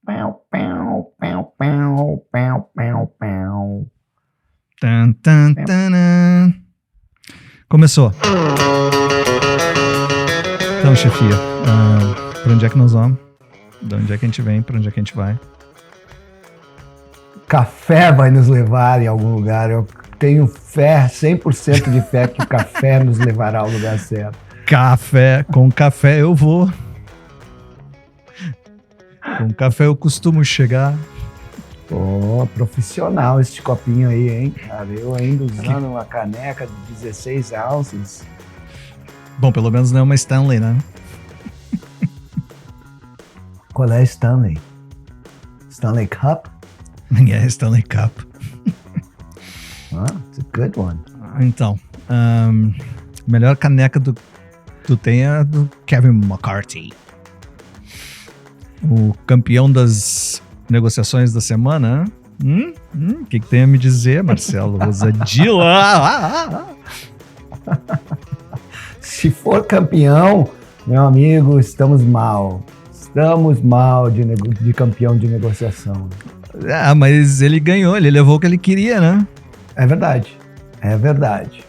Pau, pau, pau, pau, pau, pau, pau. Tan, tan, tanã. Começou. Então, chefia, pra onde é que nós vamos? De onde é que a gente vem? Pra onde é que a gente vai? Café vai nos levar em algum lugar. Eu tenho fé, 100% de fé que o café nos levará ao lugar certo. Com café eu vou. Com café eu costumo chegar. Pô, profissional este copinho aí, hein, cara? Eu ainda usando uma caneca de 16 ounces. Bom, pelo menos não é uma Stanley, né? Qual é a Stanley? Stanley Cup? É Stanley Cup. It's a good one. Então, melhor caneca do tu tem é do Kevin McCarthy. O campeão das negociações da semana. O que tem a me dizer, Marcelo Rosadila? Se for campeão, meu amigo, estamos mal. Estamos mal de campeão de negociação. Mas ele ganhou, ele levou o que ele queria, né? É verdade. É verdade.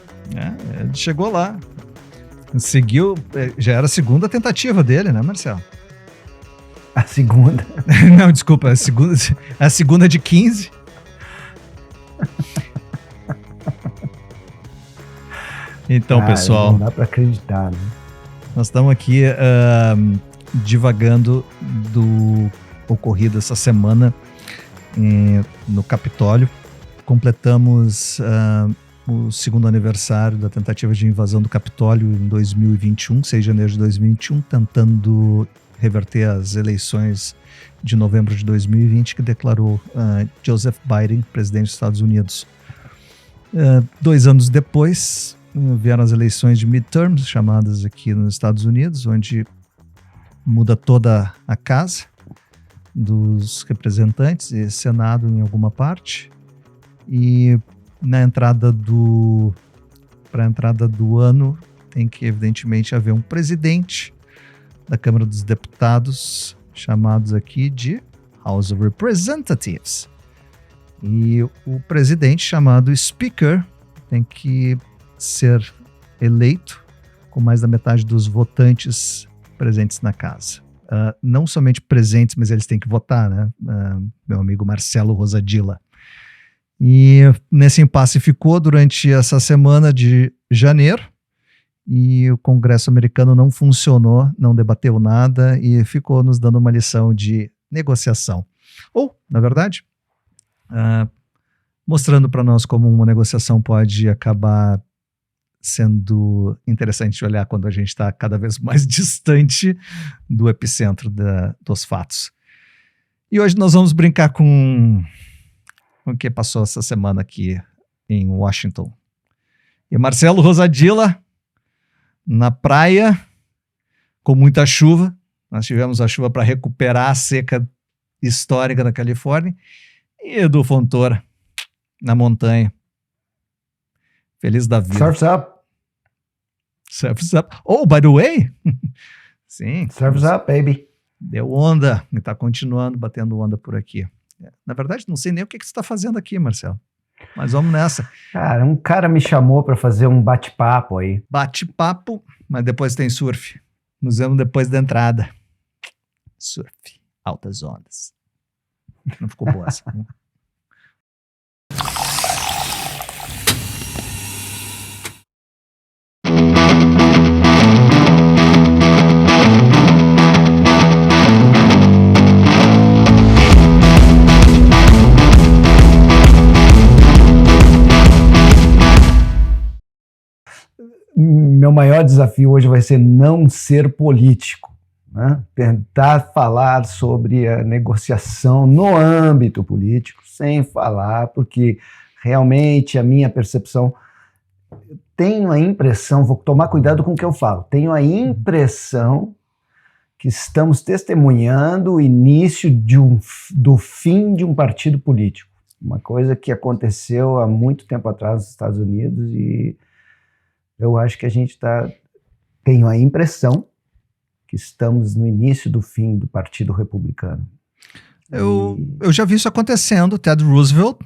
Ele chegou lá. Seguiu, já era a segunda tentativa dele, né, Marcelo? A segunda. Não, desculpa, a segunda de 15. Então, pessoal, não dá pra acreditar, né? Nós estamos aqui divagando do ocorrido essa semana no Capitólio. Completamos o segundo aniversário da tentativa de invasão do Capitólio em 2021, 6 de janeiro de 2021, tentando reverter as eleições de novembro de 2020, que declarou Joseph Biden presidente dos Estados Unidos. 2 anos depois, vieram as eleições de midterms, chamadas aqui nos Estados Unidos, onde muda toda a casa dos representantes e Senado em alguma parte. E para a entrada do ano tem que evidentemente haver um presidente da Câmara dos Deputados, chamados aqui de House of Representatives. E o presidente, chamado Speaker, tem que ser eleito com mais da metade dos votantes presentes na casa. Não somente presentes, mas eles têm que votar, né? Meu amigo Marcelo Rosadila. E nesse impasse ficou durante essa semana de janeiro, e o Congresso americano não funcionou, não debateu nada e ficou nos dando uma lição de negociação. Ou, na verdade, mostrando para nós como uma negociação pode acabar sendo interessante de olhar quando a gente está cada vez mais distante do epicentro dos fatos. E hoje nós vamos brincar com o que passou essa semana aqui em Washington. E Marcelo Rosadila, na praia, com muita chuva. Nós tivemos a chuva para recuperar a seca histórica da Califórnia. E Edu Fontoura, na montanha. Feliz da vida. Surf's up. Surf's up. Oh, by the way. Sim. Surf's up, baby. Deu onda. E está continuando batendo onda por aqui. Na verdade, não sei nem o que você está fazendo aqui, Marcelo. Mas vamos nessa. Cara, um cara me chamou para fazer um bate-papo aí. Bate-papo, mas depois tem surf. Nos vemos depois da entrada. Surf. Altas ondas. Não ficou boa essa. Meu maior desafio hoje vai ser não ser político, né? Tentar falar sobre a negociação no âmbito político, sem falar, porque realmente a minha percepção, tenho a impressão, vou tomar cuidado com o que eu falo, tenho a impressão que estamos testemunhando o início do fim de um partido político, uma coisa que aconteceu há muito tempo atrás nos Estados Unidos, e eu acho que a gente tenho a impressão que estamos no início do fim do Partido Republicano. Eu já vi isso acontecendo. Ted Roosevelt,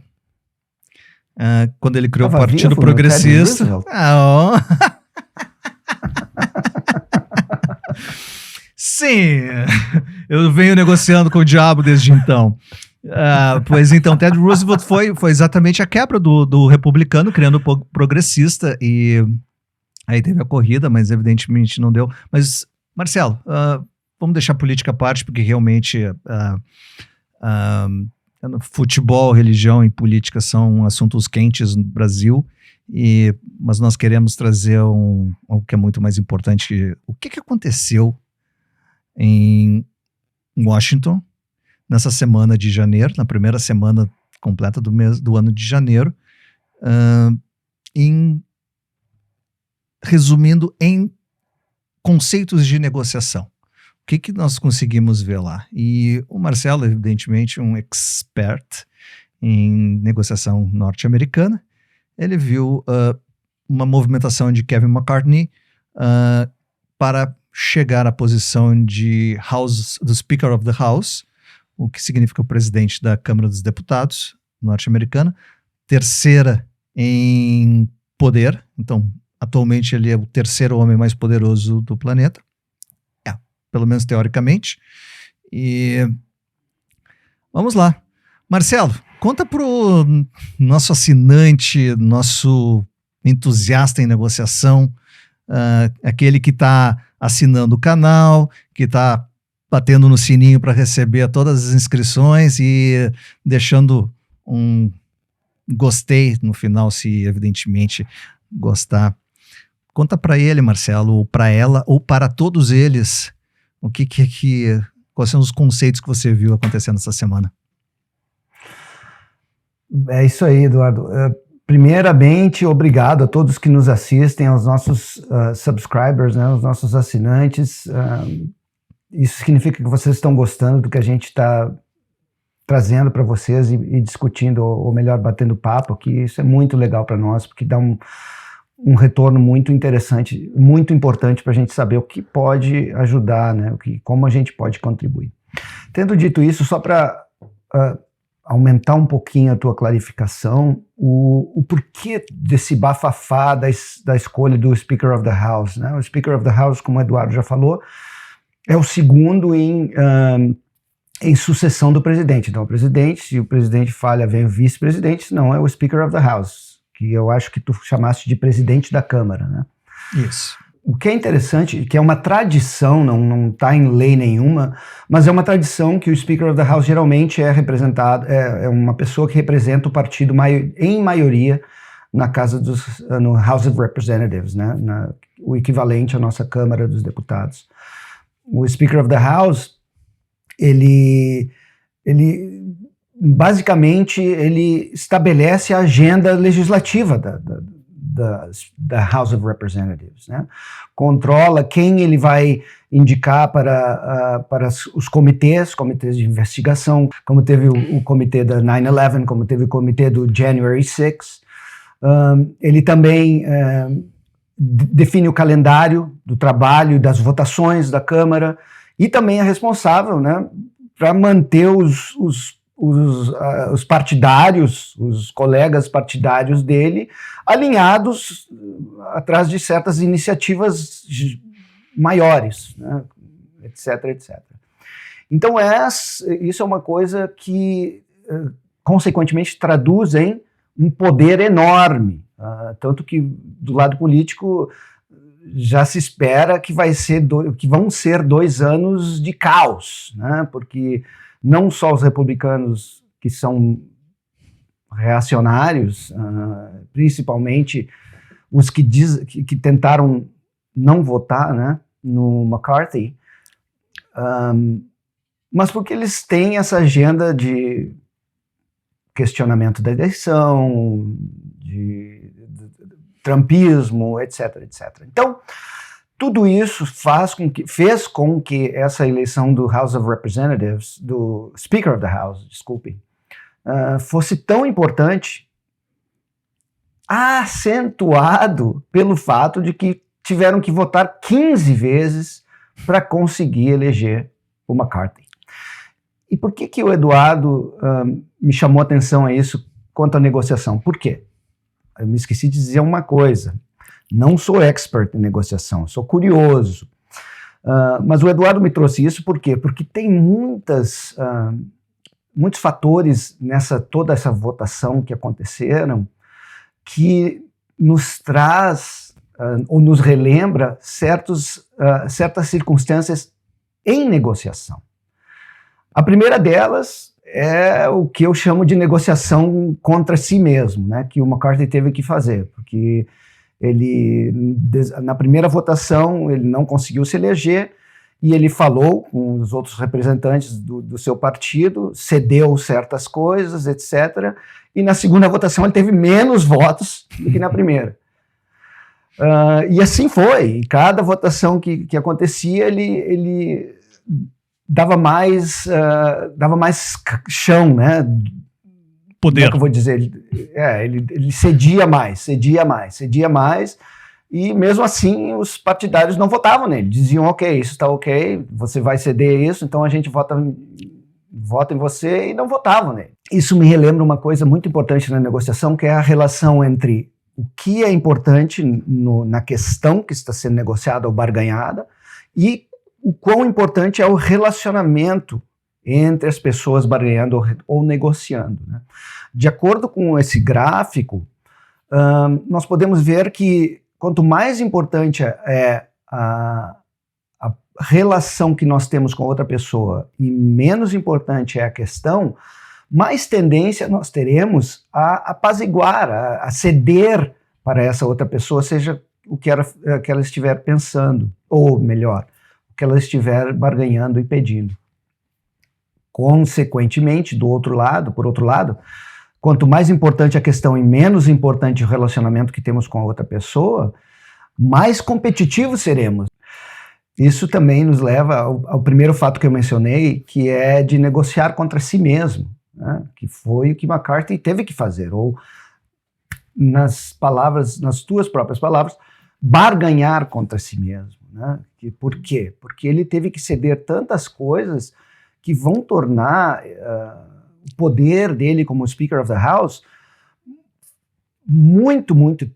quando ele criou o Partido Progressista. Sim, eu venho negociando com o diabo desde então. Pois então, Ted Roosevelt foi exatamente a quebra do republicano, criando o progressista, e aí teve a corrida, mas evidentemente não deu. Mas, Marcelo, vamos deixar a política à parte, porque realmente futebol, religião e política são assuntos quentes no Brasil, mas nós queremos trazer algo que é muito mais importante. O que aconteceu em Washington nessa semana de janeiro, na primeira semana completa do ano de janeiro, resumindo em conceitos de negociação. O que nós conseguimos ver lá? E o Marcelo, evidentemente, um expert em negociação norte-americana, ele viu uma movimentação de Kevin McCarthy para chegar à posição do Speaker of the House, o que significa o presidente da Câmara dos Deputados norte-americana, terceira em poder, então atualmente ele é o terceiro homem mais poderoso do planeta, pelo menos teoricamente. E vamos lá. Marcelo, conta pro nosso assinante, nosso entusiasta em negociação, aquele que está assinando o canal, que está batendo no sininho para receber todas as inscrições e deixando um gostei no final, se evidentemente gostar. Conta para ele, Marcelo, ou para ela, ou para todos eles, quais são os conceitos que você viu acontecendo essa semana? É isso aí, Eduardo. Primeiramente, obrigado a todos que nos assistem, aos nossos subscribers, né, aos nossos assinantes. Isso significa que vocês estão gostando do que a gente está trazendo para vocês e discutindo, ou melhor, batendo papo aqui. Isso é muito legal para nós, porque dá um retorno muito interessante, muito importante para a gente saber o que pode ajudar, né, como a gente pode contribuir. Tendo dito isso, só para aumentar um pouquinho a tua clarificação, o porquê desse bafafá da escolha do Speaker of the House, né? O Speaker of the House, como o Eduardo já falou, é o segundo em sucessão do presidente. Então, se o presidente falha, vem o vice-presidente, senão é o Speaker of the House, que eu acho que tu chamaste de presidente da Câmara, né? Isso. O que é interessante, que é uma tradição, não está em lei nenhuma, mas é uma tradição que o Speaker of the House geralmente é representado, é uma pessoa que representa o partido em maioria na no House of Representatives, né? O equivalente à nossa Câmara dos Deputados. O Speaker of the House, ele basicamente ele estabelece a agenda legislativa da House of Representatives, né? Controla quem ele vai indicar para os comitês de investigação, como teve o comitê da 9/11, como teve o comitê do January 6. Ele também define o calendário do trabalho e das votações da Câmara, e também é responsável, né, para manter os partidários, os colegas partidários dele, alinhados atrás de certas iniciativas maiores, né, etc, etc. Então, isso é uma coisa que, consequentemente, traduz em um poder enorme, tanto que, do lado político, já se espera que vão ser 2 anos de caos, né, porque não só os republicanos que são reacionários, principalmente os que tentaram não votar, né, no McCarthy, mas porque eles têm essa agenda de questionamento da eleição, de trumpismo, etc, etc. Então, tudo isso fez com que essa eleição do House of Representatives, do Speaker of the House, desculpem, fosse tão importante, acentuado pelo fato de que tiveram que votar 15 vezes para conseguir eleger o McCarthy. E por que o Eduardo me chamou a atenção a isso quanto à negociação? Por quê? Eu me esqueci de dizer uma coisa. Não sou expert em negociação, sou curioso. Mas o Eduardo me trouxe isso por quê? Porque tem muitos fatores toda essa votação que aconteceram que nos traz ou nos relembra certas circunstâncias em negociação. A primeira delas é o que eu chamo de negociação contra si mesmo, né, que o McCarthy teve que fazer, porque ele, na primeira votação, ele não conseguiu se eleger e ele falou com os outros representantes do seu partido, cedeu certas coisas, etc. E na segunda votação ele teve menos votos do que na primeira. E assim foi. E cada votação que acontecia, ele dava mais chão, né? Poder. Como é que eu vou dizer? Ele cedia mais, e mesmo assim os partidários não votavam nele, diziam, ok, isso está ok, você vai ceder isso, então a gente vota em você, e não votavam nele. Isso me relembra uma coisa muito importante na negociação, que é a relação entre o que é importante na questão que está sendo negociada ou barganhada, e o quão importante é o relacionamento entre as pessoas barganhando ou negociando, né? De acordo com esse gráfico, nós podemos ver que quanto mais importante é a relação que nós temos com outra pessoa e menos importante é a questão, mais tendência nós teremos a apaziguar, a ceder para essa outra pessoa, seja o que ela estiver pensando, ou melhor, o que ela estiver barganhando e pedindo. Consequentemente, por outro lado, quanto mais importante a questão e menos importante o relacionamento que temos com a outra pessoa, mais competitivos seremos. Isso também nos leva ao primeiro fato que eu mencionei, que é de negociar contra si mesmo, né? Que foi o que McCarthy teve que fazer, ou nas tuas próprias palavras, barganhar contra si mesmo, né? Por quê? Porque ele teve que ceder tantas coisas que vão tornar o poder dele como Speaker of the House muito, muito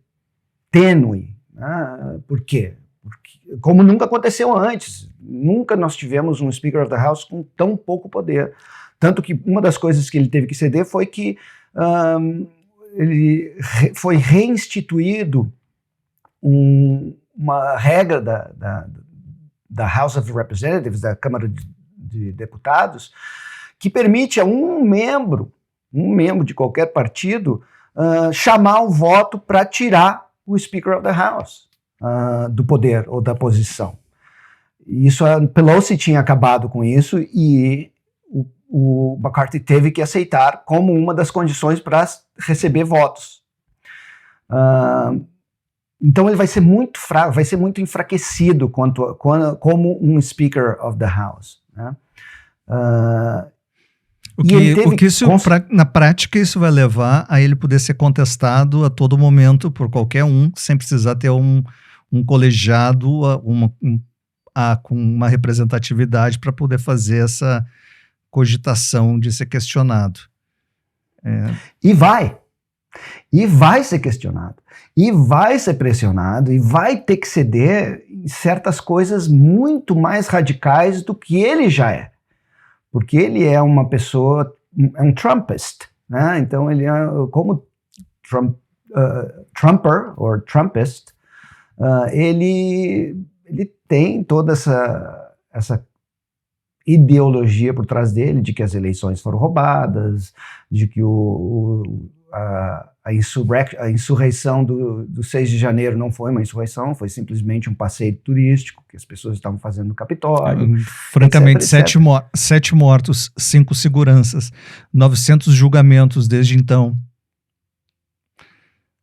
tênue. Né? Por quê? Porque, como nunca aconteceu antes, nunca nós tivemos um Speaker of the House com tão pouco poder. Tanto que uma das coisas que ele teve que ceder foi que foi reinstituído uma regra da House of Representatives, da Câmara de Deputados, que permite a um membro de qualquer partido chamar o voto para tirar o Speaker of the House do poder ou da posição. Isso, a Pelosi tinha acabado com isso e o McCarthy teve que aceitar como uma das condições para receber votos. Então ele vai ser muito fraco, vai ser muito enfraquecido como um Speaker of the House, né? Na prática, isso vai levar a ele poder ser contestado a todo momento por qualquer um, sem precisar ter um colegiado com uma representatividade para poder fazer essa cogitação de ser questionado. E vai ser questionado, e vai ser pressionado, e vai ter que ceder em certas coisas muito mais radicais do que ele já é. Porque ele é uma pessoa, é um Trumpist, né? Então ele é como Trumper, ou Trumpist, ele tem toda essa ideologia por trás dele, de que as eleições foram roubadas, de que a insurreição do 6 de janeiro não foi uma insurreição, foi simplesmente um passeio turístico que as pessoas estavam fazendo no Capitólio. Francamente, etc. 7 mortos, 5 seguranças, 900 julgamentos desde então.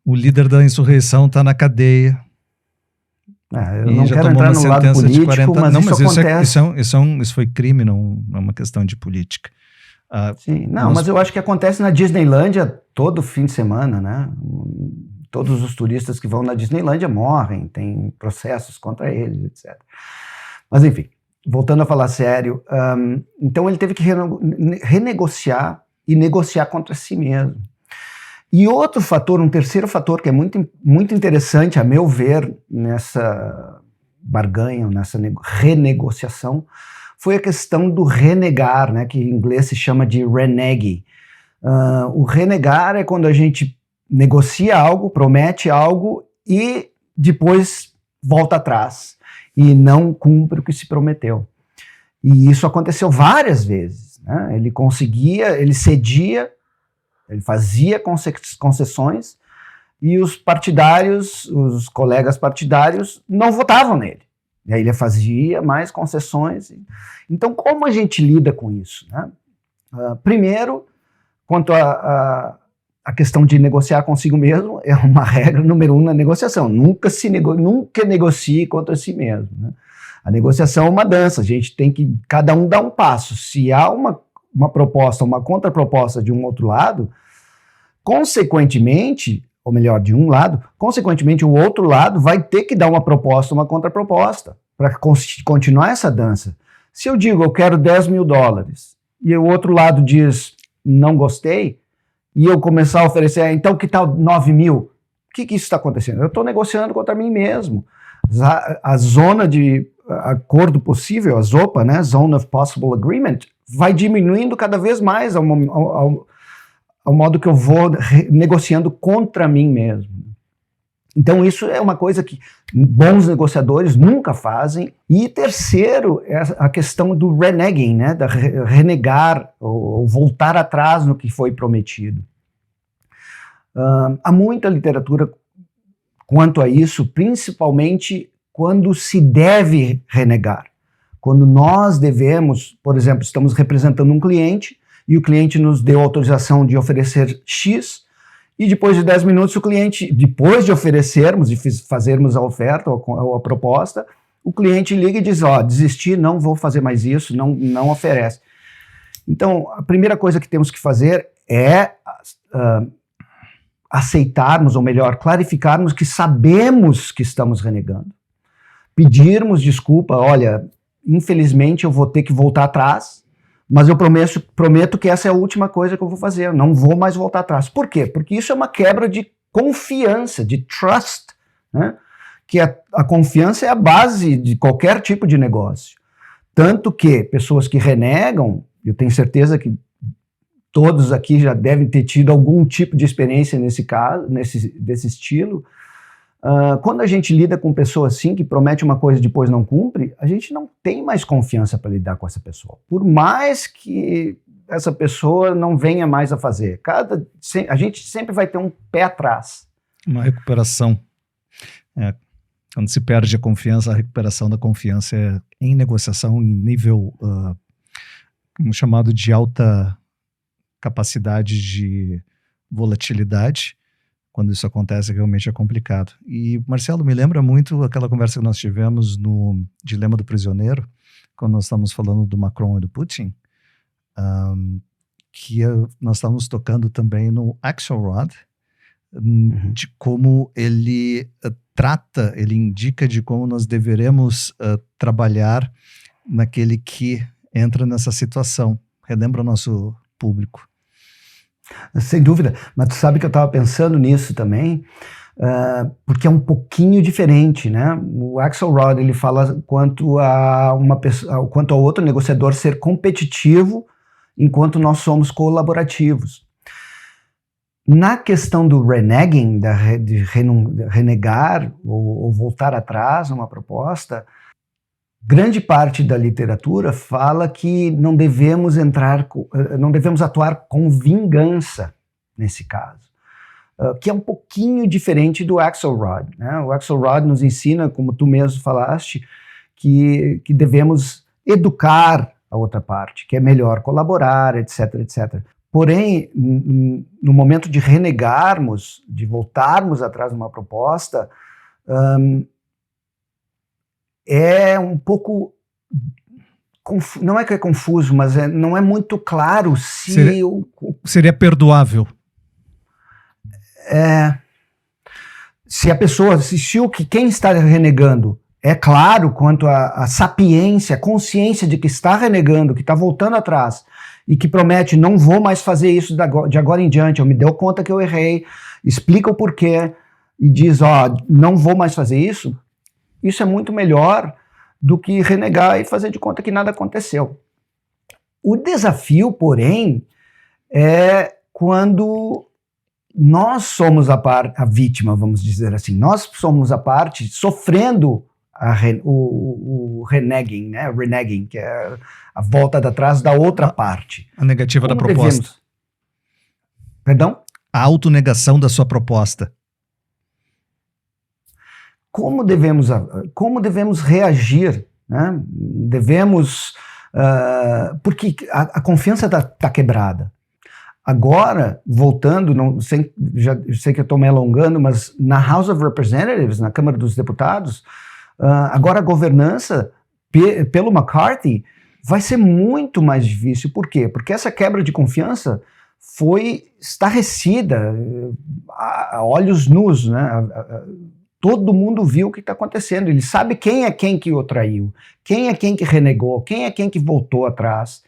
O líder da insurreição está na cadeia. Eu não quero entrar no lado político, mas não, isso acontece. Isso foi crime, não é uma questão de política. Sim, mas eu acho que acontece na Disneylândia todo fim de semana, né? Todos os turistas que vão na Disneylândia morrem, tem processos contra eles, etc. Mas enfim, voltando a falar sério, então ele teve que renegociar e negociar contra si mesmo. E outro fator, um terceiro fator que é muito, muito interessante, a meu ver, nessa barganha, nessa renegociação, foi a questão do renegar, né, que em inglês se chama de renege. O renegar é quando a gente negocia algo, promete algo e depois volta atrás e não cumpre o que se prometeu. E isso aconteceu várias vezes, né? Ele conseguia, ele cedia, ele fazia concessões e os partidários, os colegas partidários não votavam nele. E aí ele fazia mais concessões. Então, como a gente lida com isso, né? Primeiro, quanto a questão de negociar consigo mesmo, é uma regra número 1 na negociação. Nunca negocie contra si mesmo, né? A negociação é uma dança, a gente tem que, cada um dar um passo. Se há uma proposta, uma contraproposta de um outro lado, consequentemente, ou melhor, de um lado, consequentemente o outro lado vai ter que dar uma proposta, uma contraproposta, para continuar essa dança. Se eu digo, eu quero $10 mil, e o outro lado diz, não gostei, e eu começar a oferecer, então que tal 9 mil? O que isso está acontecendo? Eu estou negociando contra mim mesmo. A zona de acordo possível, a ZOPA, né, Zone of Possible Agreement, vai diminuindo cada vez mais ao modo que eu vou negociando contra mim mesmo. Então isso é uma coisa que bons negociadores nunca fazem. E terceiro, é a questão do reneging, né, da renegar ou voltar atrás no que foi prometido. Há muita literatura quanto a isso, principalmente quando se deve renegar. Quando nós devemos, por exemplo, estamos representando um cliente e o cliente nos deu autorização de oferecer X, e depois de 10 minutos o cliente, depois de oferecermos e fazermos a oferta ou a proposta, o cliente liga e diz, desisti, não vou fazer mais isso, não oferece. Então, a primeira coisa que temos que fazer é aceitarmos, ou melhor, clarificarmos que sabemos que estamos renegando. Pedirmos desculpa, olha, infelizmente eu vou ter que voltar atrás, mas eu prometo que essa é a última coisa que eu vou fazer, eu não vou mais voltar atrás. Por quê? Porque isso é uma quebra de confiança, de trust, né? Que a confiança é a base de qualquer tipo de negócio. Tanto que pessoas que renegam, eu tenho certeza que todos aqui já devem ter tido algum tipo de experiência nesse caso, desse estilo. Quando a gente lida com pessoas assim, que promete uma coisa e depois não cumpre, a gente não tem mais confiança para lidar com essa pessoa. Por mais que essa pessoa não venha mais a fazer. A gente sempre vai ter um pé atrás. Uma recuperação. Quando se perde a confiança, a recuperação da confiança é em negociação em nível chamado de alta capacidade de volatilidade. Quando isso acontece, realmente é complicado. E, Marcelo, me lembra muito aquela conversa que nós tivemos no Dilema do Prisioneiro, quando nós estávamos falando do Macron e do Putin, que nós estávamos tocando também no Axelrod, de como ele ele indica de como nós deveremos trabalhar naquele que entra nessa situação. Relembra o nosso público. Sem dúvida, mas tu sabe que eu estava pensando nisso também, porque é um pouquinho diferente, né? O Axelrod, ele fala quanto a outro negociador ser competitivo enquanto nós somos colaborativos. Na questão do reneging, de renegar ou voltar atrás numa proposta, grande parte da literatura fala que não devemos atuar com vingança nesse caso, que é um pouquinho diferente do Axelrod, né? O Axelrod nos ensina, como tu mesmo falaste, que devemos educar a outra parte, que é melhor colaborar, etc, etc. Porém, no momento de renegarmos, de voltarmos atrás de uma proposta, é um pouco, não é que é confuso, mas não é muito claro se... Seria perdoável. Se a pessoa, quem está renegando é claro quanto à sapiência, a consciência de que está renegando, que está voltando atrás e que promete, não vou mais fazer isso de agora em diante, eu me deu conta que eu errei, explica o porquê e diz, não vou mais fazer isso é muito melhor do que renegar e fazer de conta que nada aconteceu. O desafio, porém, é quando nós somos a vítima, vamos dizer assim, nós somos a parte sofrendo o reneging, né? Reneging, que é a volta atrás da outra parte. A negativa da proposta. Perdão? A autonegação da sua proposta. Como devemos reagir, né? Porque a confiança está quebrada. Agora, voltando, já sei que eu estou me alongando, mas na House of Representatives, na Câmara dos Deputados, agora a governança pelo McCarthy vai ser muito mais difícil. Por quê? Porque essa quebra de confiança foi estarrecida a olhos nus, né? Todo mundo viu o que está acontecendo. Ele sabe quem é quem que o traiu, quem é quem que renegou, quem é quem que voltou atrás,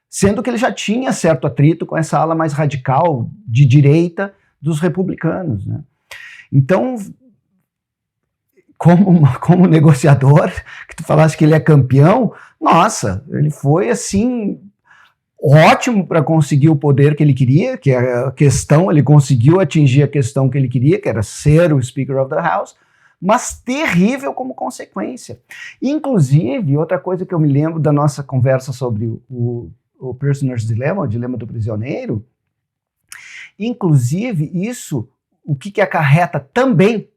sendo que ele já tinha certo atrito com essa ala mais radical de direita dos republicanos, né? Então, como negociador, que tu falaste que ele é campeão, nossa, ele foi assim ótimo para conseguir o poder que ele queria, que é a questão, ele conseguiu atingir a questão que ele queria, que era ser o Speaker of the House, mas terrível como consequência. Inclusive, outra coisa que eu me lembro da nossa conversa sobre o Prisoner's Dilemma, o dilema do prisioneiro, inclusive isso, o que acarreta também?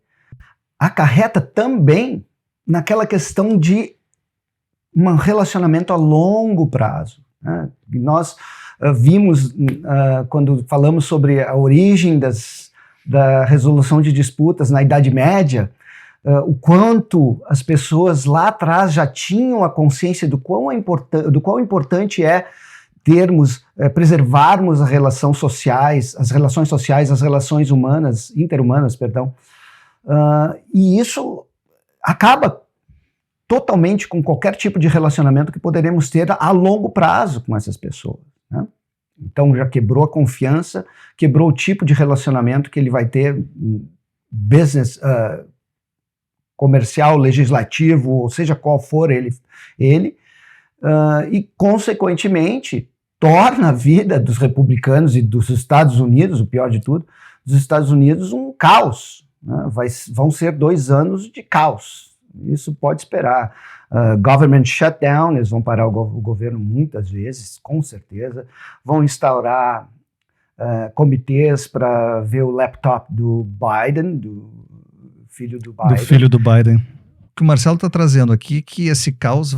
Acarreta também naquela questão de um relacionamento a longo prazo. Né? Nós vimos, quando falamos sobre a origem da resolução de disputas na Idade Média, o quanto as pessoas lá atrás já tinham a consciência do quão importante é preservarmos as relações sociais, as relações interhumanas, e isso acaba totalmente com qualquer tipo de relacionamento que poderemos ter a longo prazo com essas pessoas, né? Então já quebrou a confiança, quebrou o tipo de relacionamento que ele vai ter, business, comercial, legislativo, ou seja qual for ele e consequentemente torna a vida dos republicanos e dos Estados Unidos, o pior de tudo, dos Estados Unidos um caos, né? Vão ser 2 anos de caos. Isso pode esperar. Government shutdown, eles vão parar o governo muitas vezes, com certeza. Vão instaurar comitês para ver o laptop do Biden, do filho do Biden. O que o Marcelo está trazendo aqui, que esse caos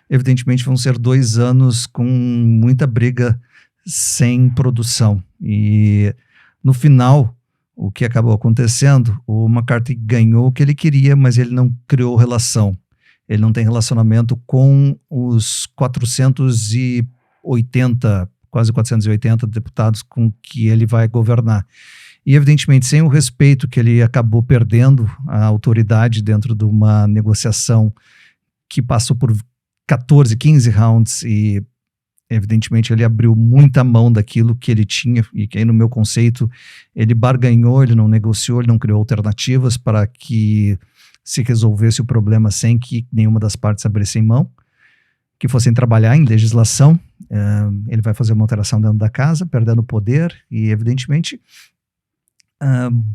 evidentemente vão ser 2 anos com muita briga sem produção. E no final, o que acabou acontecendo, o McCarthy ganhou o que ele queria, mas ele não criou relação. Ele não tem relacionamento com os quase 480 deputados com que ele vai governar. E, evidentemente, sem o respeito que ele acabou perdendo a autoridade dentro de uma negociação que passou por 14, 15 rounds e, evidentemente, ele abriu muita mão daquilo que ele tinha e que aí, no meu conceito, ele barganhou, ele não negociou, ele não criou alternativas para que se resolvesse o problema sem que nenhuma das partes abrissem mão, que fossem trabalhar em legislação. Ele vai fazer uma alteração dentro da casa, perdendo poder e, evidentemente,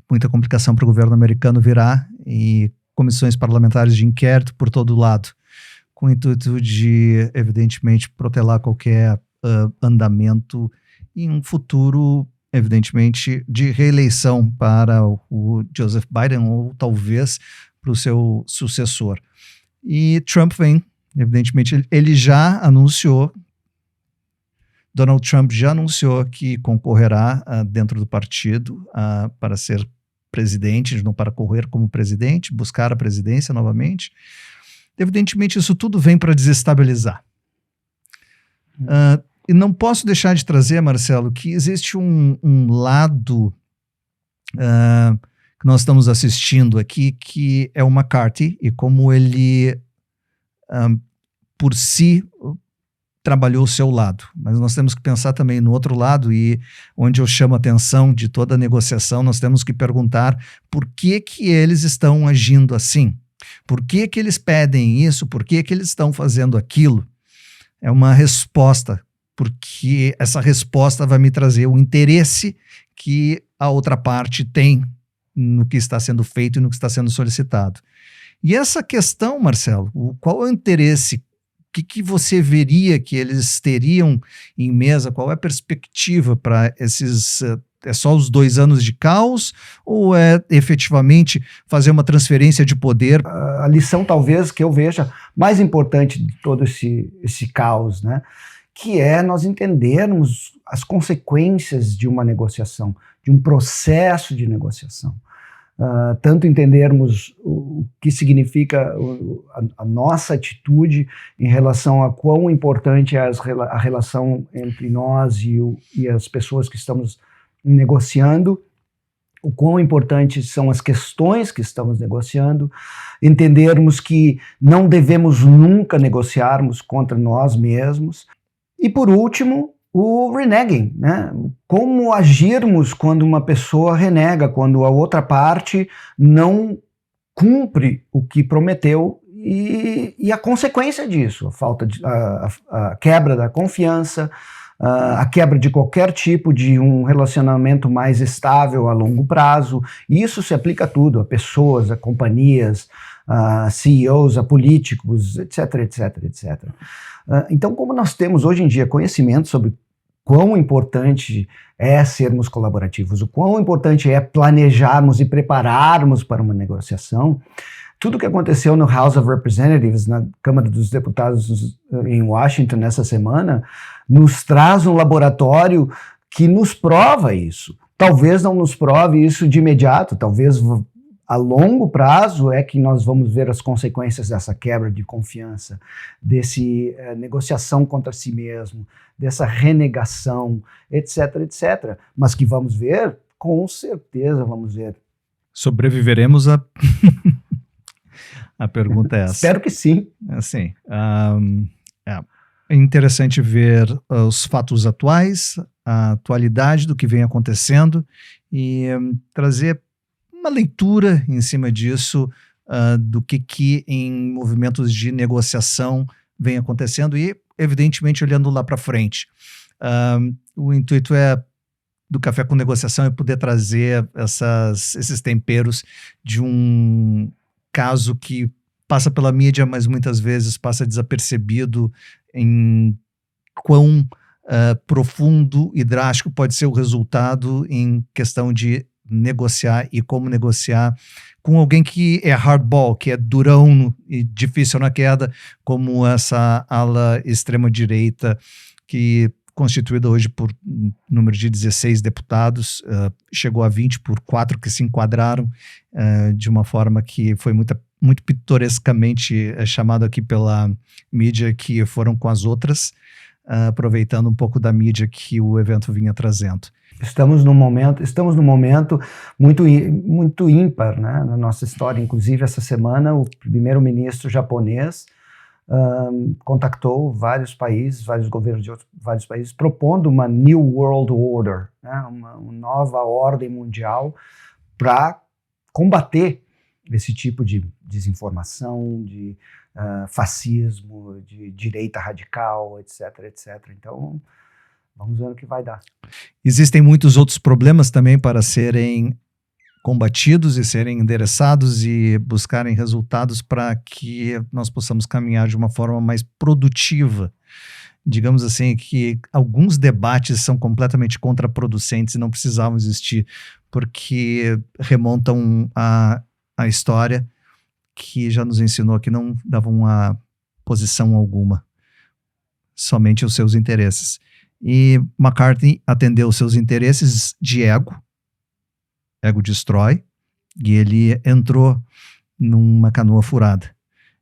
muita complicação para o governo americano virá e comissões parlamentares de inquérito por todo lado, com o intuito de, evidentemente, protelar qualquer andamento em um futuro, evidentemente, de reeleição para o Joseph Biden ou talvez para o seu sucessor. E Trump vem, evidentemente, ele já anunciou, Donald Trump já anunciou que concorrerá dentro do partido para ser presidente, não para correr como presidente, buscar a presidência novamente. Evidentemente, isso tudo vem para desestabilizar. E não posso deixar de trazer, Marcelo, que existe um lado que nós estamos assistindo aqui, que é o McCarthy, e como ele, por si, trabalhou o seu lado. Mas nós temos que pensar também no outro lado, e onde eu chamo a atenção de toda a negociação, nós temos que perguntar por que eles estão agindo assim. Por que eles pedem isso? Por que eles estão fazendo aquilo? É uma resposta, porque essa resposta vai me trazer o interesse que a outra parte tem no que está sendo feito e no que está sendo solicitado. E essa questão, Marcelo, qual é o interesse? O que você veria que eles teriam em mesa? Qual é a perspectiva para esses... É só os 2 anos de caos ou é efetivamente fazer uma transferência de poder? A lição talvez que eu veja mais importante de todo esse caos, né, que é nós entendermos as consequências de uma negociação, de um processo de negociação. Tanto entendermos o que significa a nossa atitude em relação a quão importante é a relação entre nós e as pessoas que estamos negociando, o quão importantes são as questões que estamos negociando, entendermos que não devemos nunca negociarmos contra nós mesmos, e por último, o reneging, né? Como agirmos quando uma pessoa renega, quando a outra parte não cumpre o que prometeu e a consequência disso, a quebra da confiança, a quebra de qualquer tipo de um relacionamento mais estável a longo prazo. Isso se aplica a tudo, a pessoas, a companhias, a CEOs, a políticos, etc, etc, etc. Então, como nós temos hoje em dia conhecimento sobre quão importante é sermos colaborativos, o quão importante é planejarmos e prepararmos para uma negociação, tudo que aconteceu no House of Representatives, na Câmara dos Deputados em Washington nessa semana, nos traz um laboratório que nos prova isso. Talvez não nos prove isso de imediato, talvez a longo prazo é que nós vamos ver as consequências dessa quebra de confiança, desse negociação contra si mesmo, dessa renegação, etc, etc. Mas que vamos ver, com certeza vamos ver. Sobreviveremos a... A pergunta é essa. Espero que sim. Assim, é interessante ver os fatos atuais, a atualidade do que vem acontecendo e trazer uma leitura em cima disso, do que em movimentos de negociação vem acontecendo e, evidentemente, olhando lá para frente. O intuito do Café com Negociação é poder trazer esses temperos de um caso que passa pela mídia, mas muitas vezes passa desapercebido em quão profundo e drástico pode ser o resultado em questão de negociar e como negociar com alguém que é hardball, que é durão e difícil na queda, como essa ala extrema-direita que constituída hoje por número de 16 deputados, chegou a 20 por 4 que se enquadraram de uma forma que foi muito pitorescamente chamado aqui pela mídia, que foram com as outras, aproveitando um pouco da mídia que o evento vinha trazendo. Estamos num momento muito ímpar, né, na nossa história. Inclusive, essa semana, o primeiro-ministro japonês contactou vários governos de vários países, propondo uma New World Order, né, uma nova ordem mundial para combater esse tipo de desinformação, de fascismo, de direita radical, etc, etc. Então, vamos ver o que vai dar. Existem muitos outros problemas também para serem combatidos e serem endereçados e buscarem resultados para que nós possamos caminhar de uma forma mais produtiva. Digamos assim, que alguns debates são completamente contraproducentes e não precisavam existir, porque remontam a história que já nos ensinou que não davam a posição alguma, somente os seus interesses. E McCarthy atendeu os seus interesses de ego destrói, e ele entrou numa canoa furada.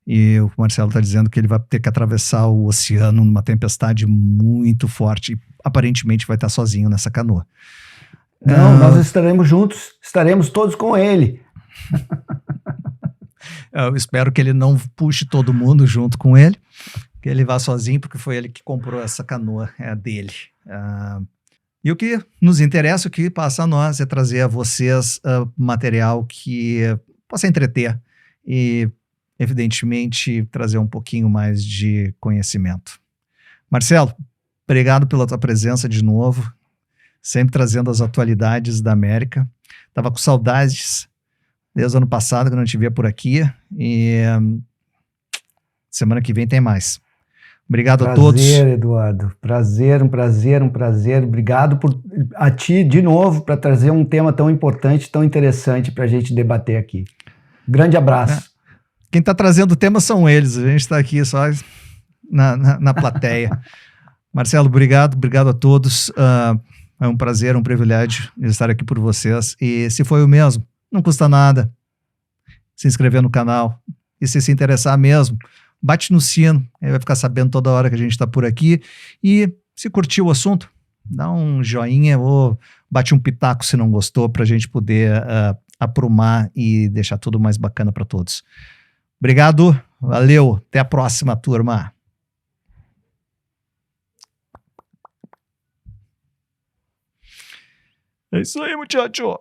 E o Marcelo está dizendo que ele vai ter que atravessar o oceano numa tempestade muito forte e aparentemente vai estar sozinho nessa canoa. Não, nós estaremos juntos, estaremos todos com ele. Eu espero que ele não puxe todo mundo junto com ele, que ele vá sozinho, porque foi ele que comprou essa canoa, é a dele. E o que nos interessa, o que passa a nós, é trazer a vocês material que possa entreter e, evidentemente, trazer um pouquinho mais de conhecimento. Marcelo, obrigado pela tua presença de novo, sempre trazendo as atualidades da América. Estava com saudades desde o ano passado, que eu não te via por aqui, e semana que vem tem mais. Obrigado a todos. Prazer, Eduardo. Prazer, um prazer, um prazer. Obrigado a ti de novo para trazer um tema tão importante, tão interessante para a gente debater aqui. Grande abraço. Quem está trazendo o tema são eles, a gente está aqui só na plateia. Marcelo, obrigado a todos. É um prazer, um privilégio estar aqui por vocês. E se foi o mesmo, não custa nada se inscrever no canal. E se interessar mesmo, bate no sino, aí vai ficar sabendo toda hora que a gente está por aqui. E se curtiu o assunto, dá um joinha ou bate um pitaco se não gostou, para a gente poder aprumar e deixar tudo mais bacana para todos. Obrigado, valeu, até a próxima, turma. É isso aí, muchacho.